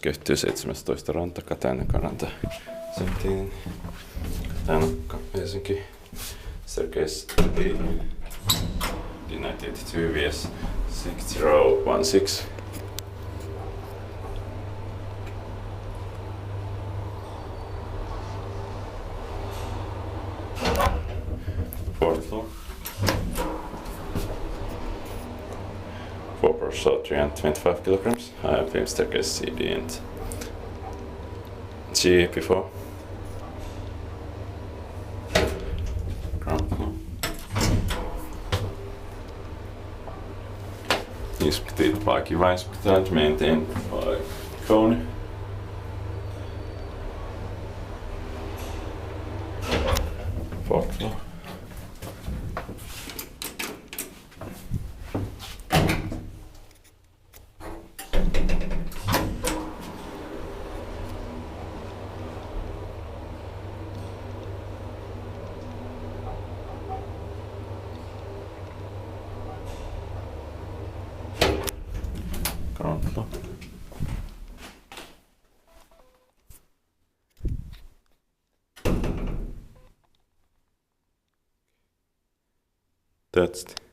kehittyy 17 ranta, Katajanokanranta, 17, Katajanokka, Helsinki, staircase D982 VS 6016. Fourth floor. 4 per shot, 325 kilograms. I have film staircase CD and G before. Ground floor. Inspected by Kiva inspected, maintained by Kone. Fourth floor. Ground floor. That's it.